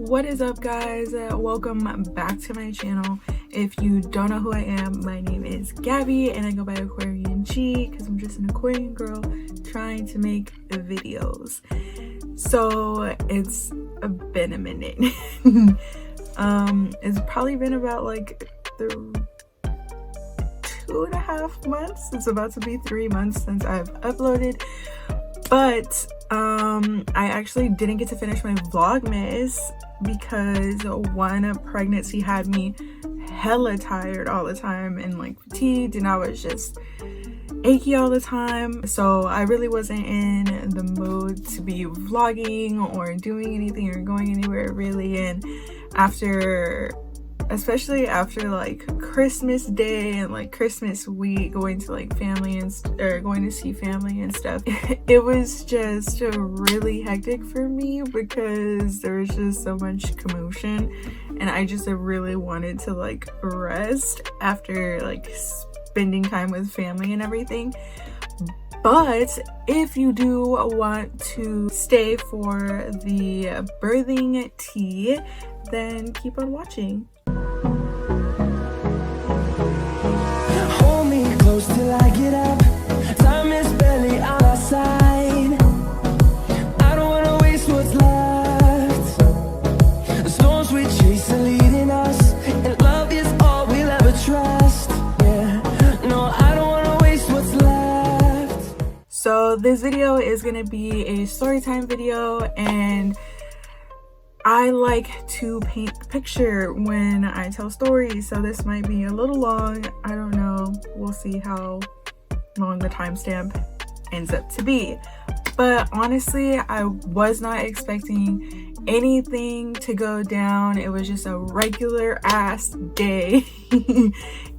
What is up, guys? Welcome back to my channel. If you don't know who I am, my name is Gabby and I go by Aquarian G because I'm just an Aquarian girl trying to make videos. So it's been a minute. It's probably been about like 2.5 months. It's about to be 3 months since I've uploaded, but I actually didn't get to finish my vlogmas because one, pregnancy had me hella tired all the time and like fatigued, and I was just achy all the time, so I really wasn't in the mood to be vlogging or doing anything or going anywhere really. And especially after like Christmas Day and like Christmas week, going to like family and going to see family and stuff, it was just really hectic for me because there was just so much commotion, and I just really wanted to like rest after like spending time with family and everything. But if you do want to stay for the birthing tea, then keep on watching. Hold me close till I get up. Time is barely on our side. I don't wanna waste what's left. The storms we chase are leading us, and love is all we'll ever trust. Yeah, no, I don't wanna waste what's left. So this video is gonna be a story time video, and I like to paint a picture when I tell stories, so this might be a little long. I don't know. We'll see how long the timestamp ends up to be. But honestly, I was not expecting anything to go down. It was just a regular ass day.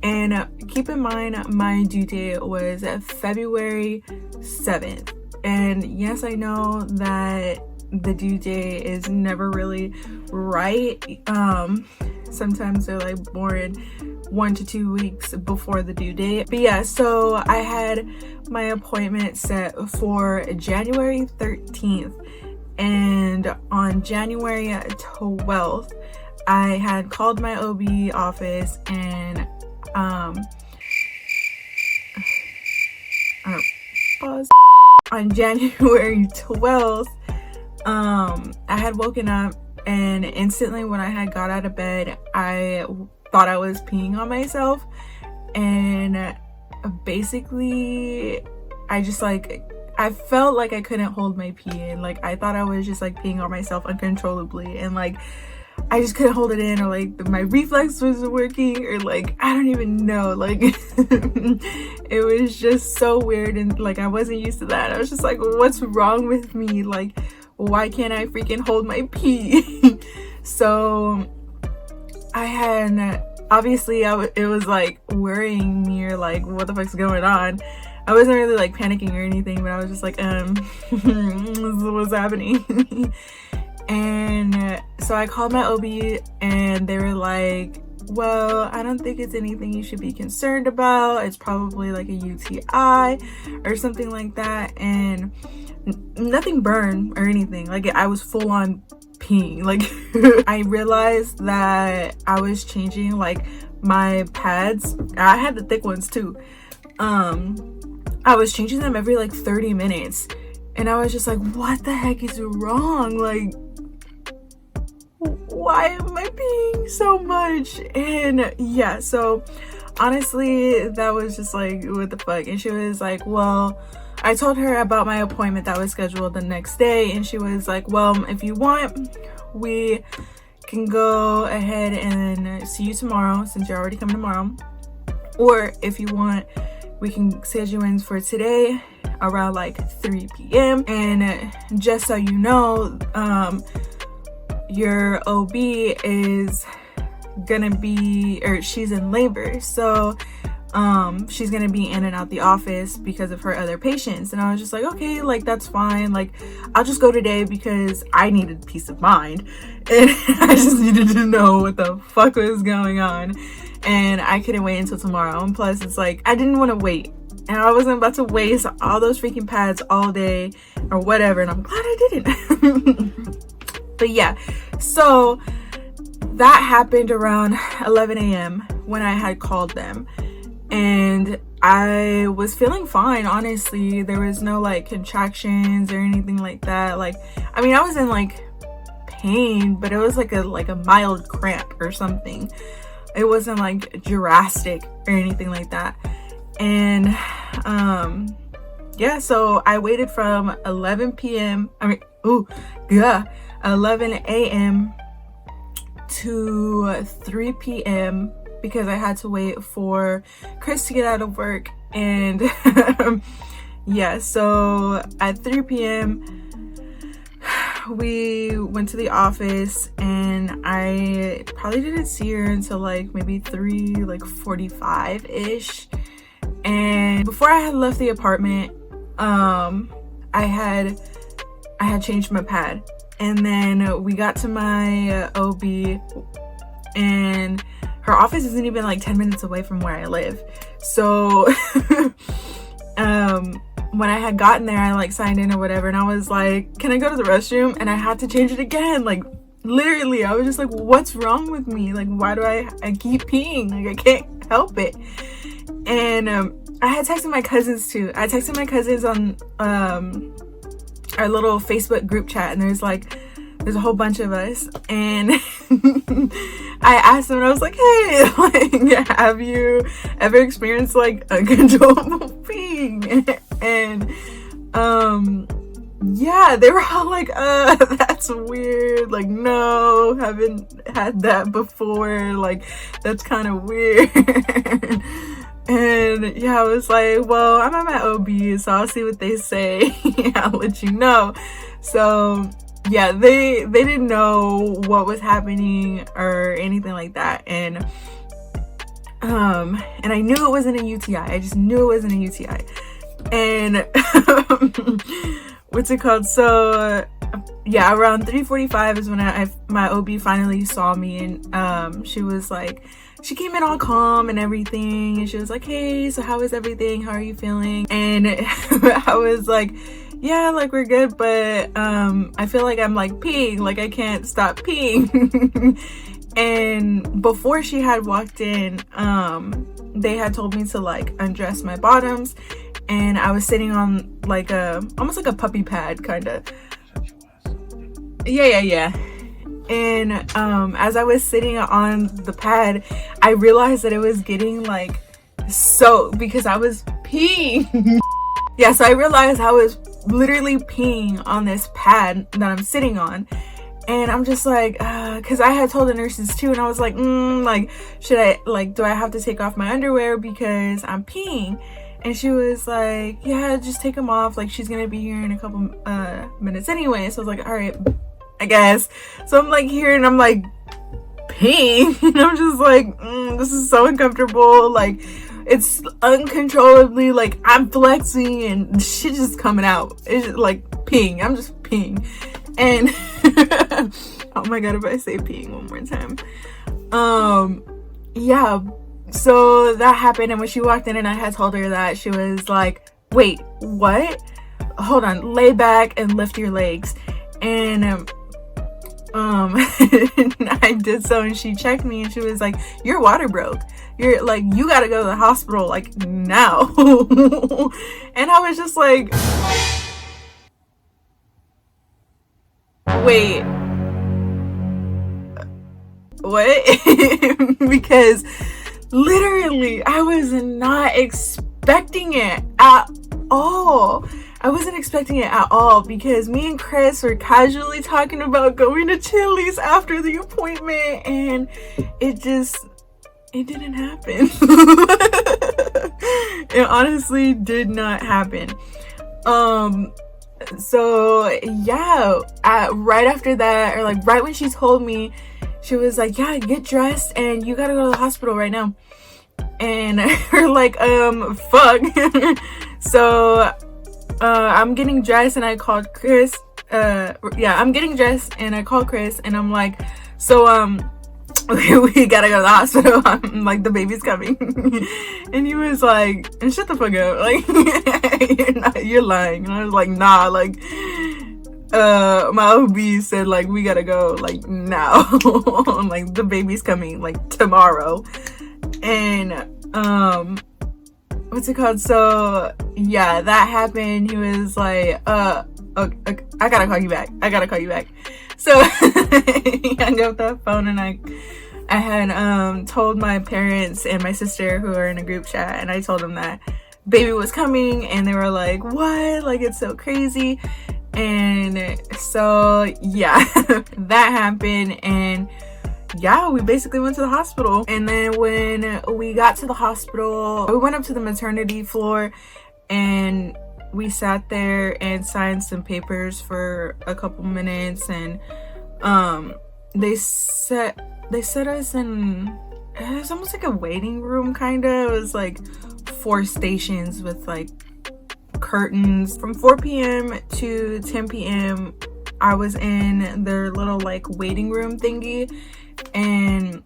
And keep in mind, my due date was February 7th. And yes, I know that the due date is never really right. Sometimes they're like born 1 to 2 weeks before the due date. But yeah, so I had my appointment set for January 13th, and on January 12th I had called my OB office, and pause. On January 12th, I had woken up, and instantly when I had got out of bed, I thought I was peeing on myself, and basically I felt like I couldn't hold my pee in. Like, I thought I was just like peeing on myself uncontrollably, and like I just couldn't hold it in, or like my reflex wasn't working, or like I don't even know, like it was just so weird, and like I wasn't used to that. I was just like, what's wrong with me? Like, why can't I freaking hold my pee? So I had, obviously it was like worrying me, or like what the fuck's going on. I wasn't really like panicking or anything, but I was just like, what's happening? And so I called my OB, and they were like, well, I don't think it's anything you should be concerned about. It's probably like a UTI or something like that. And nothing burned or anything. Like, I was full on peeing. Like I realized that I was changing like my pads. I had the thick ones too. I was changing them every like 30 minutes, and I was just like, what the heck is wrong? Like, why am I peeing so much? And yeah, so honestly, that was just like, what the fuck? And she was like, well, I told her about my appointment that was scheduled the next day, and she was like, well, if you want, we can go ahead and see you tomorrow, since you're already coming tomorrow, or if you want, we can schedule in for today around like 3 p.m. And just so you know, your OB is gonna be, or she's in labor, so she's gonna be in and out the office because of her other patients. And I was just like, okay, like that's fine, like I'll just go today because I needed peace of mind, and I just needed to know what the fuck was going on, and I couldn't wait until tomorrow. And plus, it's like I didn't want to wait, and I wasn't about to waste all those freaking pads all day or whatever, and I'm glad I didn't. But yeah, So that happened around 11 a.m. when I had called them, and I was feeling fine, honestly. There was no like contractions or anything like that. Like, I mean, I was in like pain, but it was like a mild cramp or something. It wasn't like drastic or anything like that. And yeah, so I waited from 11 a.m. to 3 p.m. because I had to wait for Chris to get out of work. And yeah, so at 3 p.m. we went to the office, and I probably didn't see her until like maybe 3:45-ish. And before I had left the apartment, I had changed my pad, and then we got to my OB, and her office isn't even like 10 minutes away from where I live. So when I had gotten there, I like signed in or whatever, and I was like, can I go to the restroom? And I had to change it again. Like, literally, I was just like, what's wrong with me? Like, why do I keep peeing? Like, I can't help it. And I had texted my cousins too. I texted my cousins on our little Facebook group chat, and there's a whole bunch of us, and I asked them, and I was like, hey, like, have you ever experienced like uncontrollable peeing? And yeah, they were all like, that's weird, like, no, haven't had that before, like, that's kind of weird. And yeah, I was like, well, I'm at my OB, so I'll see what they say. I'll let you know. So yeah, they didn't know what was happening or anything like that. And I knew it wasn't a UTI. I just knew it wasn't a UTI. And what's it called? So yeah, around 3:45 is when my OB finally saw me, and she was like, she came in all calm and everything, and she was like, hey, so how is everything? How are you feeling? And I was like, yeah, like, we're good, but I feel like I'm like peeing, like I can't stop peeing. And before she had walked in, they had told me to like undress my bottoms, and I was sitting on like almost like a puppy pad, kind of. Yeah. And as I was sitting on the pad, I realized that it was getting like soaked because I was peeing. Yeah, so I realized I was literally peeing on this pad that I'm sitting on, and I'm just like, because I had told the nurses too, and I was like, like, should I, like, do I have to take off my underwear because I'm peeing? And she was like, yeah, just take them off, like, she's gonna be here in a couple minutes anyway. So I was like, all right, I guess. So I'm like here, and I'm like peeing, and I'm just like, this is so uncomfortable, like, it's uncontrollably, like, I'm flexing and shit just coming out. It's just like peeing. I'm just peeing. And oh my god, if I say peeing one more time. Yeah, so that happened, and when she walked in and I had told her that, she was like, wait, what? Hold on, lay back and lift your legs. And I did so, and she checked me, and she was like, your water broke. You're like, you gotta go to the hospital, like, now. And I was just like, wait, what? Because literally I was not expecting it at all. I wasn't expecting it at all, because me and Chris were casually talking about going to Chili's after the appointment, and it didn't happen. It honestly did not happen. So yeah, right after that, or like right when she told me, she was like, yeah, get dressed and you gotta go to the hospital right now. And we're like, fuck. So I'm getting dressed, and I called Chris. I'm getting dressed, and I called Chris, and I'm like, so we gotta go to the hospital. I'm like, the baby's coming. And he was like, shut the fuck up, like, you're lying. And I was like, nah, like, my OB said like we gotta go like now. Like the baby's coming like tomorrow. And what's it called? So yeah, that happened. He was like okay, I gotta call you back. So he hung up the phone, and I had told my parents and my sister, who are in a group chat, and I told them that baby was coming, and they were like, what? Like, it's so crazy. And so yeah, that happened. And yeah, we basically went to the hospital. And then when we got to the hospital, we went up to the maternity floor, and we sat there and signed some papers for a couple minutes. And they set us in, it was almost like a waiting room, kind of. It was like 4 stations with like curtains. From 4 p.m. to 10 p.m. I was in their little like waiting room thingy. And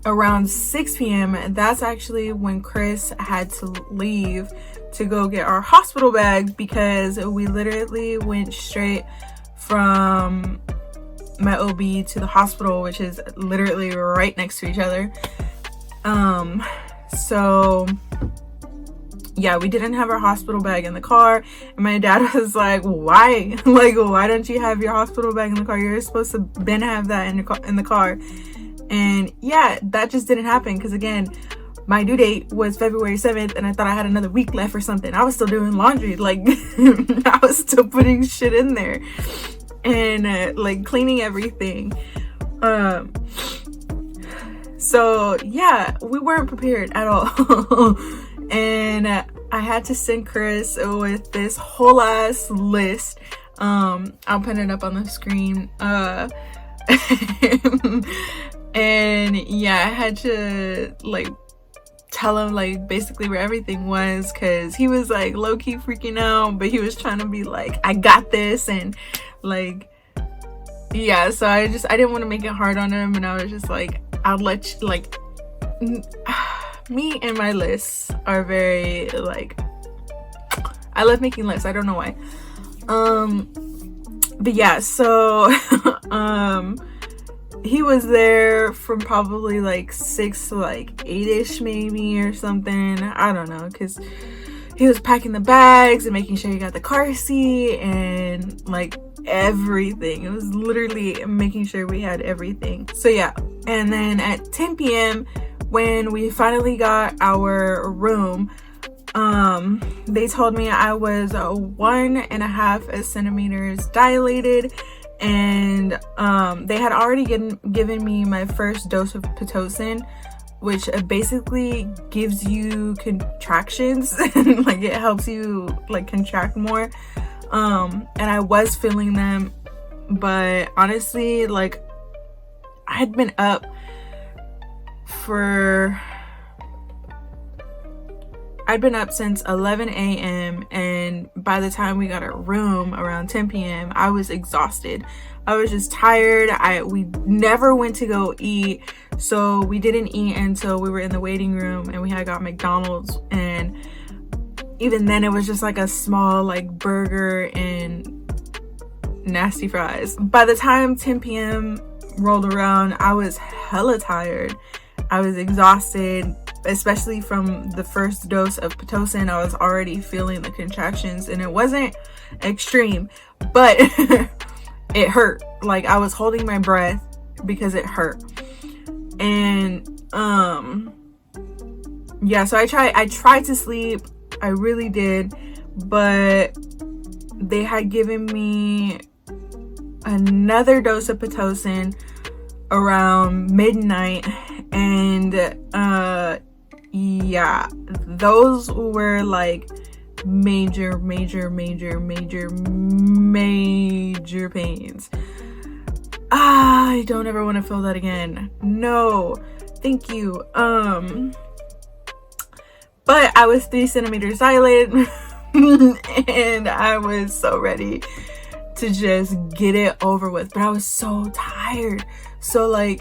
around 6 p.m. that's actually when Chris had to leave to go get our hospital bag, because we literally went straight from my OB to the hospital, which is literally right next to each other. So yeah, we didn't have our hospital bag in the car, and my dad was like, why? Like, why don't you have your hospital bag in the car? You're supposed to been have that in the car. And yeah, that just didn't happen, because again, my due date was February 7th, and I thought I had another week left or something. I was still doing laundry, like I was still putting shit in there and like cleaning everything. So yeah, we weren't prepared at all. And I had to send Chris with this whole ass list. I'll put it up on the screen. And yeah, I had to like tell him like basically where everything was, because he was like low-key freaking out, but he was trying to be like, I got this. And like, yeah, so I didn't want to make it hard on him, and I was just like, I'll let you, like, me and my lists are very like, I love making lists, I don't know why. But yeah, so he was there from probably like 6 to like 8ish maybe or something, I don't know, because he was packing the bags and making sure he got the car seat and like everything. It was literally making sure we had everything. So yeah, and then at 10 p.m. when we finally got our room, they told me I was 1.5 centimeters dilated, and they had already given me my first dose of pitocin, which basically gives you contractions and like it helps you like contract more. And I was feeling them, but honestly, like, I had been up since 11 a.m. and by the time we got a room around 10 p.m. I was exhausted. I was just tired. We never went to go eat, so we didn't eat until we were in the waiting room, and we had got McDonald's, and even then it was just like a small like burger and nasty fries. By the time 10 p.m. rolled around, I was hella tired. I was exhausted, especially from the first dose of pitocin. I was already feeling the contractions, and it wasn't extreme, but it hurt. Like, I was holding my breath because it hurt. And yeah, so I tried to sleep. I really did, but they had given me another dose of pitocin around midnight, and yeah, those were like major pains. I don't ever want to feel that again. No, thank you. But I was 3 centimeters dilated and I was so ready to just get it over with, but I was so tired. So like,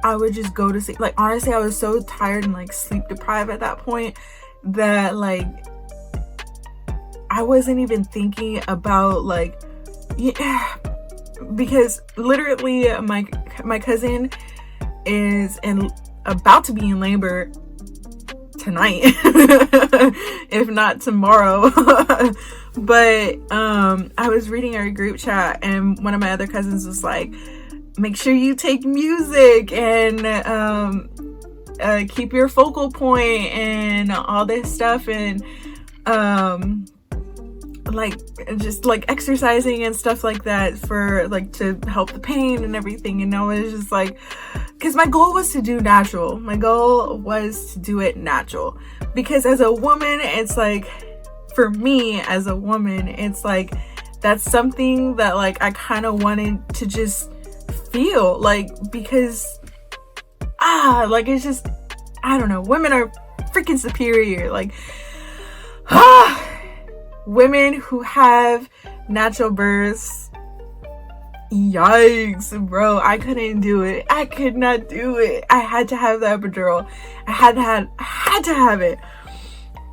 I would just go to sleep. Like, honestly, I was so tired and like sleep deprived at that point that like I wasn't even thinking about like yeah, because literally my cousin is about to be in labor tonight, if not tomorrow. But I was reading our group chat, and one of my other cousins was like, make sure you take music and keep your focal point and all this stuff, and like just like exercising and stuff like that for like to help the pain and everything. And I was just like, because my goal was to do natural. My goal was to do it natural, because as a woman, it's like, for me as a woman, it's like that's something that like I kind of wanted to just feel like, because like it's just, I don't know, women are freaking superior. Like women who have natural births, yikes, bro. I couldn't do it. I could not do it. I had to have the epidural. I had to have it.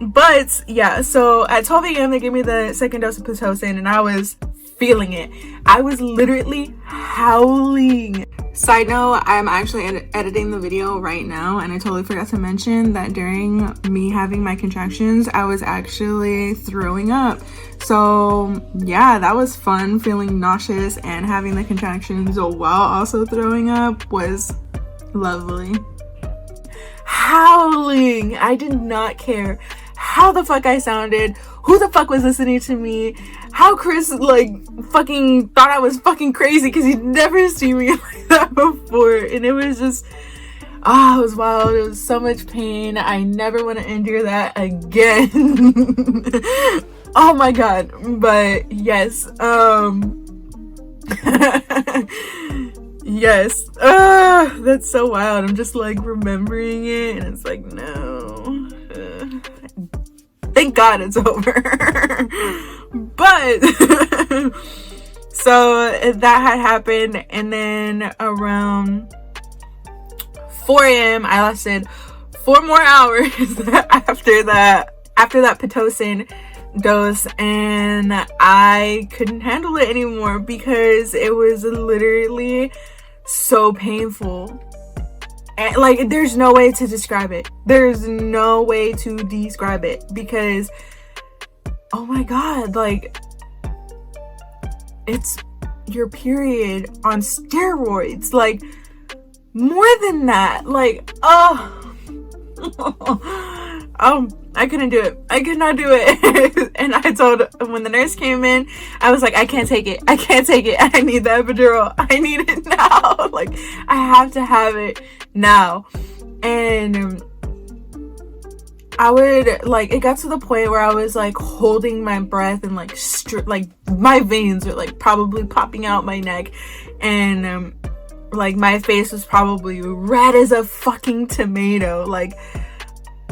But yeah, so at 12 a.m. they gave me the second dose of pitocin, and I was feeling it. I was literally howling. Side note, I'm actually editing the video right now, and I totally forgot to mention that during me having my contractions, I was actually throwing up. So yeah, that was fun, feeling nauseous and having the contractions while also throwing up was lovely. Howling! I did not care how the fuck I sounded, who the fuck was listening to me, how Chris like fucking thought I was fucking crazy because he'd never seen me like that before. And it was just, it was wild. It was so much pain. I never want to endure that again. Oh my god. But yes, yes, that's so wild. I'm just like remembering it, and it's like, no, thank god it's over. But so that had happened, and then around 4 a.m. I lasted 4 more hours after that pitocin dose, and I couldn't handle it anymore because it was literally so painful. And like, there's no way to describe it. There's no way to describe it, because oh my god, like, it's your period on steroids, like more than that. Like, I couldn't do it. I could not do it. And I told, when the nurse came in, I was like, I can't take it. I need the epidural. I need it now. Like, I have to have it now. And I would, like, it got to the point where I was like holding my breath, and like like my veins were like probably popping out my neck, and like my face was probably red as a fucking tomato. Like,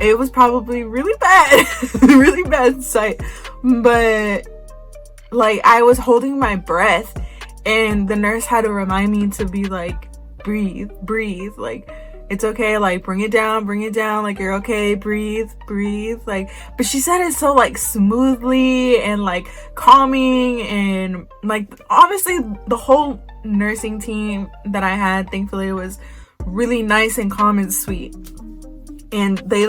it was probably really bad. Really bad sight. But like, I was holding my breath, and the nurse had to remind me to be like, breathe, like, it's okay, like, bring it down, like, you're okay, breathe, like, but she said it so like smoothly and like calming, and like, obviously the whole nursing team that I had, thankfully, was really nice and calm and sweet, and they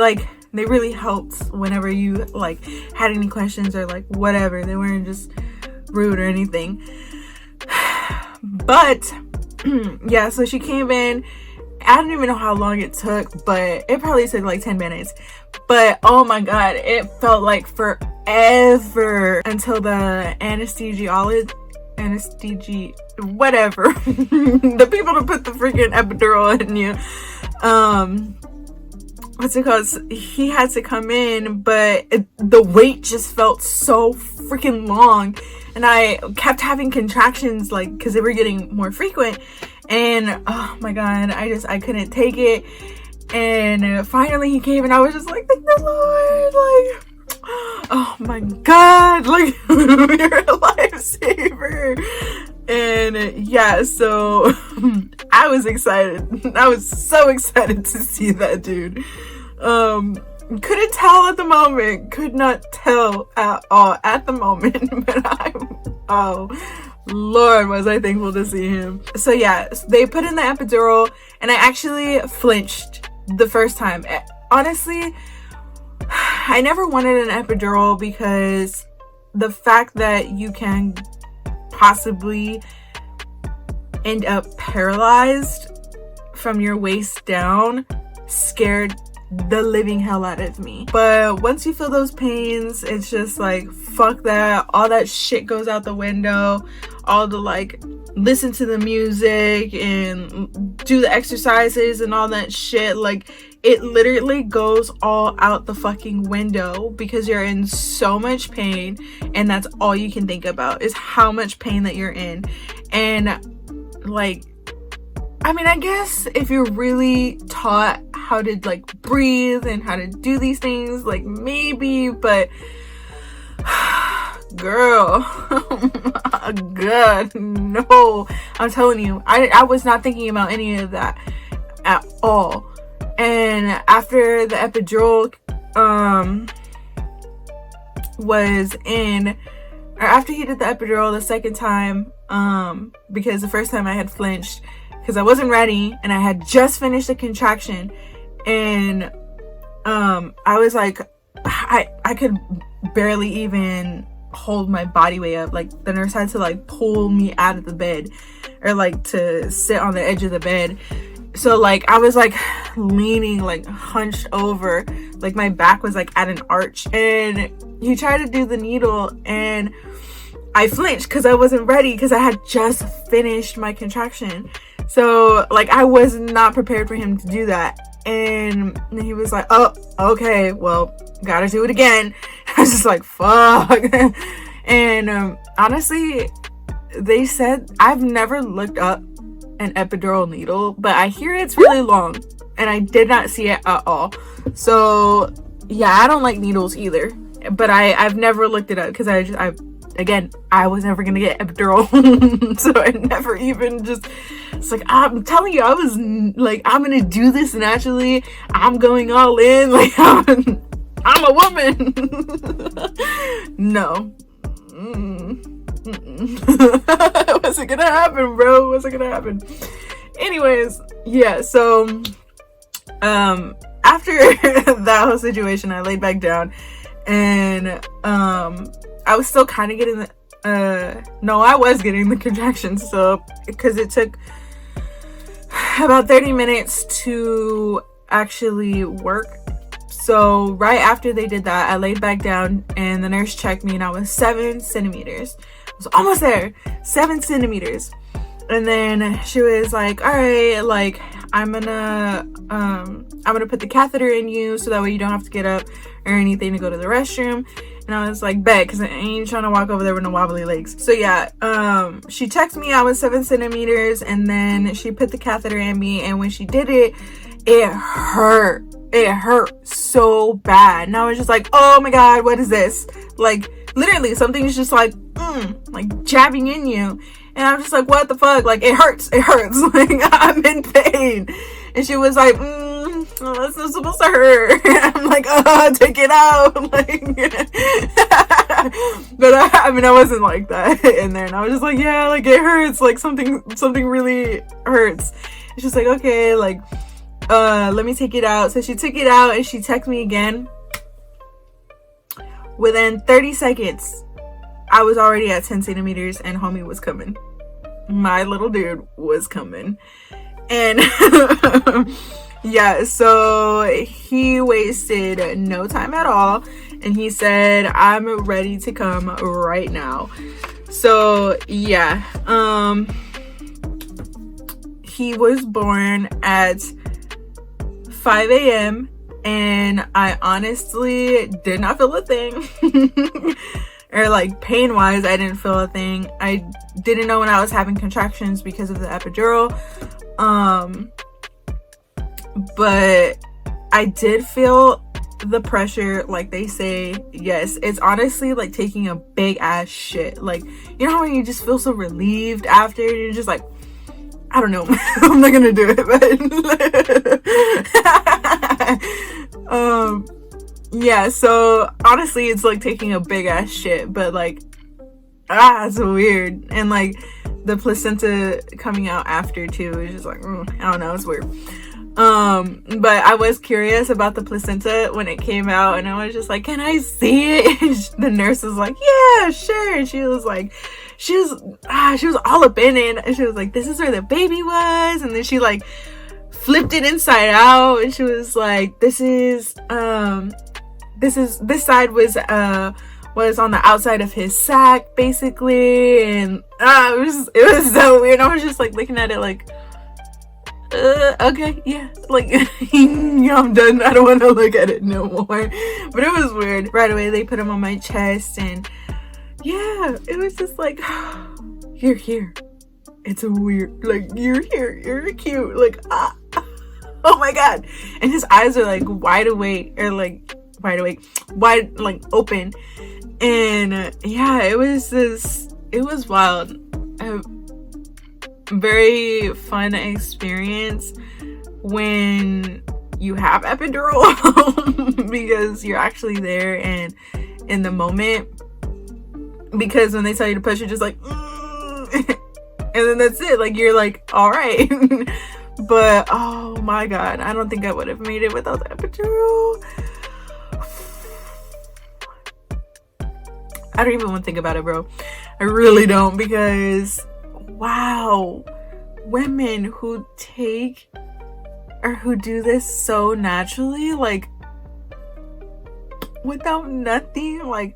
really helped whenever you like had any questions or like whatever. They weren't just rude or anything. But yeah, so she came in. I don't even know how long it took, but it probably took like 10 minutes. But oh my god, it felt like forever until the whatever, the people to put the freaking epidural in you, what's it called, he had to come in. But the wait just felt so freaking long, and I kept having contractions, like, because they were getting more frequent. And oh my god, I couldn't take it. And finally he came, and I was just like, thank the Lord, like, oh my god, like, you're a lifesaver. And yeah, so I was excited. I was so excited to see that dude. Couldn't tell at the moment, could not tell at all at the moment, but Lord, was I thankful to see him. So yeah, they put in the epidural, and I actually flinched the first time. Honestly, I never wanted an epidural because the fact that you can possibly end up paralyzed from your waist down scared the living hell out of me. But once you feel those pains, it's just like, fuck that. All that shit goes out the window. All the like, listen to the music and do the exercises and all that shit. Like, it literally goes all out the fucking window because you're in so much pain, and that's all you can think about is how much pain that you're in. And like, I mean, I guess if you're really taught how to like breathe and how to do these things, like maybe, but girl, God, no. I'm telling you, I was not thinking about any of that at all. And after the epidural was in, or after he did the epidural the second time, because the first time I had flinched because I wasn't ready and I had just finished a contraction, and I was like, I could barely even hold my body weight up. Like, the nurse had to like pull me out of the bed, or like to sit on the edge of the bed. So like I was like leaning, like hunched over, like my back was like at an arch, and he tried to do the needle, and I flinched because I wasn't ready because I had just finished my contraction. So like I was not prepared for him to do that. And he was like, oh, okay, well, gotta do it again. I was just like, fuck. And honestly, they said, I've never looked up an epidural needle, but I hear it's really long, and I did not see it at all. So yeah, I don't like needles either, but I've never looked it up because I was never gonna get epidural. So I never even just, it's like, I'm telling you, I was like, I'm gonna do this naturally, I'm going all in, like I'm a woman. No. It wasn't gonna happen, bro. It wasn't gonna happen. Anyways, yeah, so after that whole situation, I laid back down, and I was still kind of getting the I was getting the contractions, so because it took about 30 minutes to actually work. So right after they did that, I laid back down, and the nurse checked me, and I was 7 centimeters. I was almost there, 7 centimeters. And then she was like, all right, like, I'm gonna put the catheter in you so that way you don't have to get up or anything to go to the restroom. And I was like, bet, because I ain't trying to walk over there with no wobbly legs. So yeah, she checked me, I was 7 centimeters, and then she put the catheter in me, and when she did it, it hurt. It hurt so bad. And I was just like, oh my god, what is this? Like, literally, something's just like jabbing in you. And I'm just like, what the fuck? Like, it hurts. Like, I'm in pain. And she was like, oh, that's not supposed to hurt. I'm like, oh, take it out. Like, but I mean, I wasn't like that in there. And I was just like, yeah, like, it hurts. Like, something really hurts. And she's like, okay, like, let me take it out. So she took it out, and she texted me again. Within 30 seconds, I was already at 10 centimeters, and homie was coming. My little dude was coming. And yeah, so he wasted no time at all, and he said, I'm ready to come right now. So yeah, he was born at 5 a.m. and I honestly did not feel a thing. Or like pain wise, I didn't feel a thing. I didn't know when I was having contractions because of the epidural. But I did feel the pressure, like they say. Yes, it's honestly like taking a big ass shit. Like, you know when you just feel so relieved after, you're just like, I don't know. I'm not gonna do it, but yeah, so honestly it's like taking a big ass shit, but like it's weird. And like the placenta coming out after too is just like, I don't know, it's weird. But I was curious about the placenta when it came out, and I was just like, can I see it? And the nurse was like, yeah, sure. And she was like, she was all up in it, and she was like, this is where the baby was. And then she like flipped it inside out, and she was like, this side was on the outside of his sac basically. And it was so weird. I was just like looking at it like, okay, yeah, like yeah, I'm done. I don't want to look at it no more. But it was weird. Right away they put him on my chest, and yeah, it was just like, you're here. It's a weird, like, you're here, you're cute, like, oh my god. And his eyes are like wide awake, wide, like open. And yeah, it was wild. Very fun experience when you have epidural because you're actually there and in the moment, because when they tell you to push, you're just like and then that's it, like you're like, all right. But oh my god, I don't think I would have made it without the epidural. I don't even want to think about it, bro. I really don't, because wow, women who take or who do this so naturally, like without nothing, like,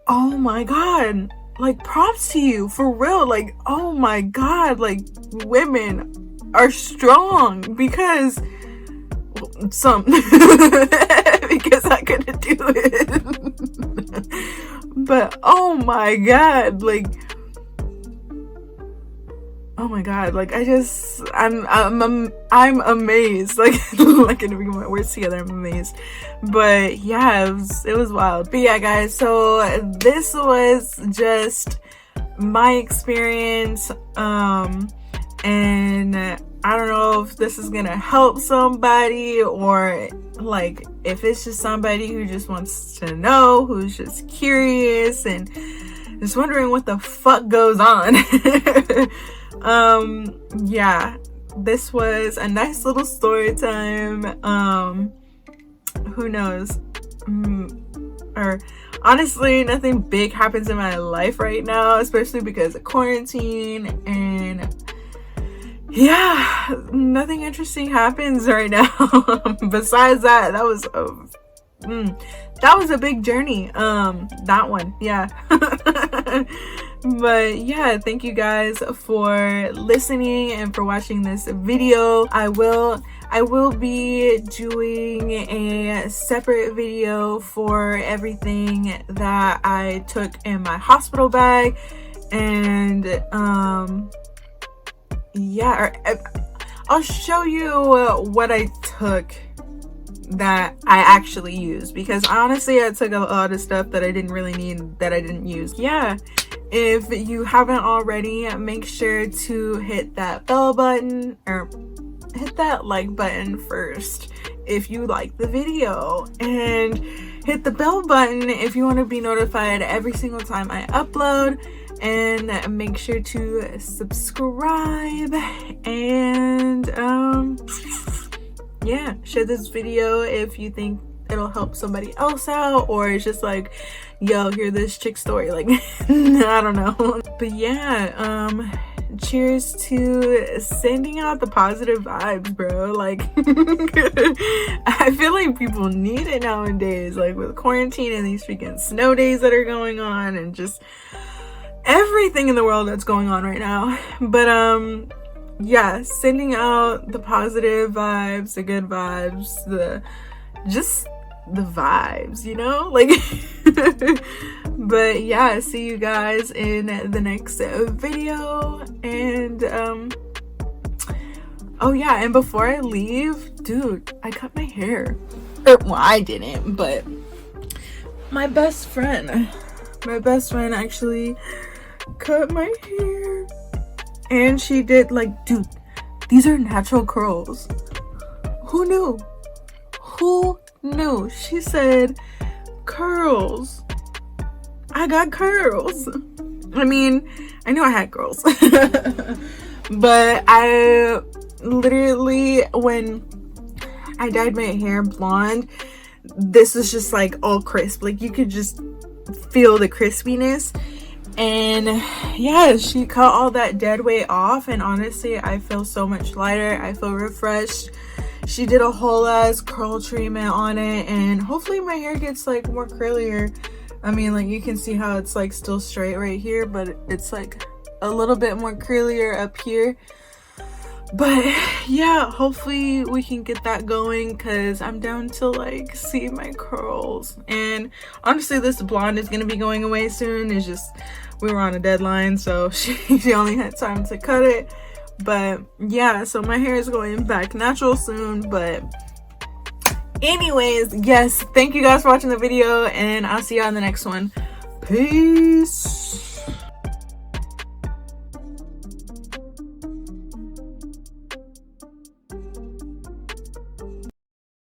oh my god, like props to you, for real. Like, oh my god, like women are strong, because some because I couldn't do it. But oh my god, like, oh my god, like I'm amazed. Like I can't even get my words together. I'm amazed. But yeah, it was wild. But yeah, guys, so this was just my experience, and I don't know if this is gonna help somebody, or like if it's just somebody who just wants to know, who's just curious and just wondering what the fuck goes on. Yeah, this was a nice little story time. Who knows, or honestly, nothing big happens in my life right now, especially because of quarantine, and yeah, nothing interesting happens right now. Besides that, that was a big journey. That one, yeah. But yeah, thank you guys for listening and for watching this video. I will be doing a separate video for everything that I took in my hospital bag, and yeah, I'll show you what I took that I actually used, because honestly I took a lot of stuff that I didn't really need, that I didn't use. Yeah, if you haven't already, make sure to hit that bell button, or hit that like button first if you like the video, and hit the bell button if you want to be notified every single time I upload, and make sure to subscribe, and yeah, share this video if you think it'll help somebody else out, or it's just like, yo, hear this chick story, like I don't know. But yeah, cheers to sending out the positive vibes, bro. Like I feel like people need it nowadays, like with quarantine and these freaking snow days that are going on, and just everything in the world that's going on right now. But yeah, sending out the positive vibes, the good vibes, just the vibes, you know, like but yeah, see you guys in the next video. And oh yeah, and before I leave, dude, I cut my hair. Well, I didn't, but my best friend actually cut my hair, and she did, like, dude, these are natural curls. Who knew? She said curls. I got curls. I mean, I knew I had curls. But I literally, when I dyed my hair blonde, this was just like all crisp. Like you could just feel the crispiness. And yeah, she cut all that dead weight off, and honestly I feel so much lighter. I feel refreshed. She did a whole ass curl treatment on it, and hopefully my hair gets like more curlier. I mean, like you can see how it's like still straight right here, but it's like a little bit more curlier up here. But yeah, hopefully we can get that going, because I'm down to like see my curls. And honestly, this blonde is gonna be going away soon. It's just we were on a deadline, so she only had time to cut it. But yeah, so my hair is going back natural soon. But anyways, yes, thank you guys for watching the video, and I'll see you on the next one. Peace.